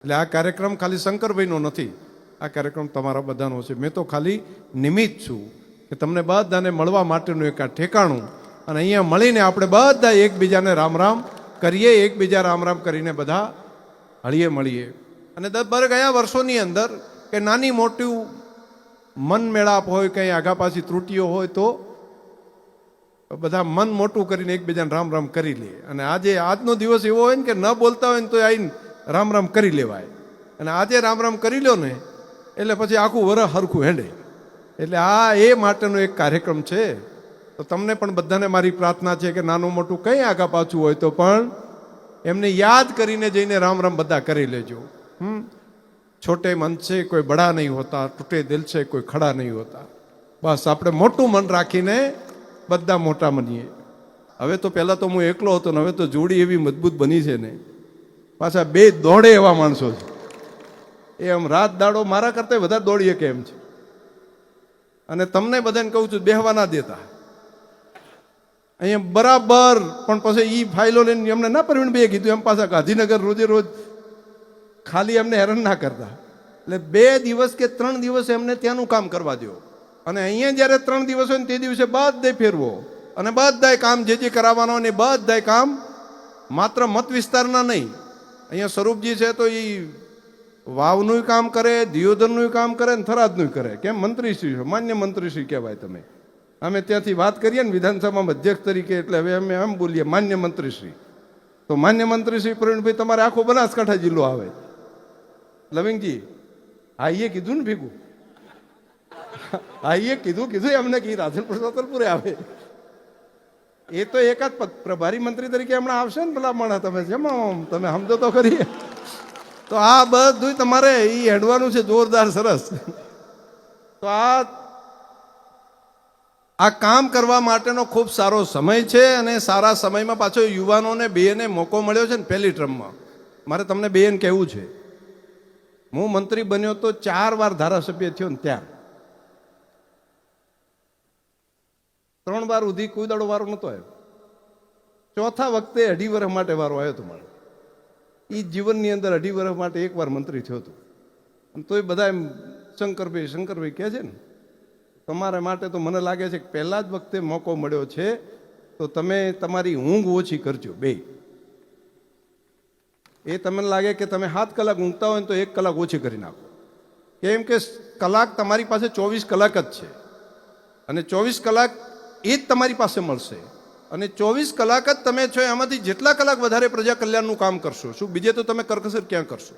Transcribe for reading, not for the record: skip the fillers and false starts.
એટલે આ કાર્યક્રમ ખાલી શંકરભાઈનો નથી, આ કાર્યક્રમ તમારા બધાનો છે. મેં તો ખાલી નિમિત્ત છું કે તમને બધાને મળવા માટેનું એક આ ઠેકાણું, અને અહીંયા મળીને આપણે બધા એકબીજાને રામ રામ કરીએ, એકબીજા રામ રામ કરીને બધા હળીએ મળીએ. અને દર ગયા વર્ષોની અંદર કે નાની મોટી મન મેળાપ હોય, કંઈ આગા પાછી ત્રુટીઓ હોય તો બધા મન મોટું કરીને એકબીજાને રામ રામ કરી લે. અને આજનો દિવસ એવો હોય ને કે ન બોલતા હોય ને તો આવીને રામ રામ કરી લેવાય. અને આજે રામ રામ કરી લો ને એટલે પછી આખું વરસ હરખું હેંડે. એટલે આ એ માટેનો એક કાર્યક્રમ છે. તો તમને પણ બધાને મારી પ્રાર્થના છે કે નાનું મોટું કંઈ આગા પાછું હોય તો પણ એમને યાદ કરીને જઈને રામ રામ બધા કરી લેજો. છોટે મન છે કોઈ બડા નહીં હોતા, તૂટે દિલ છે કોઈ ખડા નહીં હોતા. બસ આપણે મોટું મન રાખીને બધા મોટા બનીએ. હવે તો પહેલાં તો હું એકલો હતો ને હવે તો જોડી એવી મજબૂત બની છે ને, પાછા બે દોડે એવા માણસો છે. એ આમ રાત દાડો મારા કરતાં વધારે દોડીએ કેમ છે. અને તમને બધાને કહું છું, બેહવા ના દેતા અહીંયા બરાબર. પણ પછી એ ફાઇલો લઈને એમને ના પરવીણ બે કીધું એમ પાછા ગાંધીનગર રોજે રોજ ખાલી એમને હેરાન ના કરતા. એટલે 2 દિવસ કે 3 દિવસ એમને ત્યાંનું કામ કરવા દો. અને અહીંયા જ્યારે 3 દિવસ હોય ને તે દિવસે બધાય ફેરવો, અને બધાય કામ જે કરાવવાનો ને બધાય કામ માત્ર મત વિસ્તારના નહીં. અહીંયા સ્વરૂપજી છે તો એ વાવનું કામ કરે, દિયોદરનું કામ કરે ને થરાદનું કરે. કેમ? મંત્રીશ્રી છો, માન્ય મંત્રીશ્રી કહેવાય તમે. અમે ત્યાંથી વાત કરીએ ને વિધાનસભામાં અધ્યક્ષ તરીકે, એટલે હવે અમે એમ બોલીએ માન્ય મંત્રીશ્રી. તો માન્ય મંત્રીશ્રી પ્રવીણભાઈ તમારે આખો બનાસકાંઠા જિલ્લો આવે. લવિંગજી હા એ કીધું ને ભેગું, હા એ કીધું એમને કે રાધનપુર સાતલપુરે આવે. એ તો એકાદ પ્રભારી મંત્રી તરીકે હમણાં આવશે ને પેલા માણસ. તમે જેમાં તમે સમજો તો ખરી. તો આ બધું તમારે એ હેડવાનું છે જોરદાર, સરસ. તો આ કામ કરવા માટેનો ખૂબ સારો સમય છે. અને સારા સમયમાં પાછો યુવાનોને બેને મોકો મળ્યો છે ને. પહેલી ટર્મમાં મારે તમને બેન કહેવું છે, હું મંત્રી બન્યો તો 4 વાર ધારાસભ્ય થયો ને ત્યાં 3 વાર સુધી કોઈ દાડો વારો નહોતો આવ્યો. ચોથા વખતે 2.5 વર્ષ માટે વારો આવ્યો હતો મારે. એ જીવનની અંદર 2.5 વર્ષ માટે 1 વાર મંત્રી થયો હતો. તોય બધા એમ શંકરભાઈ કહે છે ને, તમારા માટે તો મને લાગે છે કે પહેલા જ વખતે મોકો મળ્યો છે તો તમે તમારી ઊંઘ ઓછી કરજો બે. એ તમને લાગે કે તમે 7 કલાક ઊંઘતા હોય ને તો 1 કલાક ઓછી કરી નાખો. કેમ કે કલાક તમારી પાસે 24 કલાક જ છે, અને 24 કલાક એ જ તમારી પાસે મળશે. અને 24 કલાક જ તમે છો, એમાંથી જેટલા કલાક વધારે પ્રજા કલ્યાણનું કામ કરશો, શું બીજે તો તમે કરકસર ક્યાં કરશો?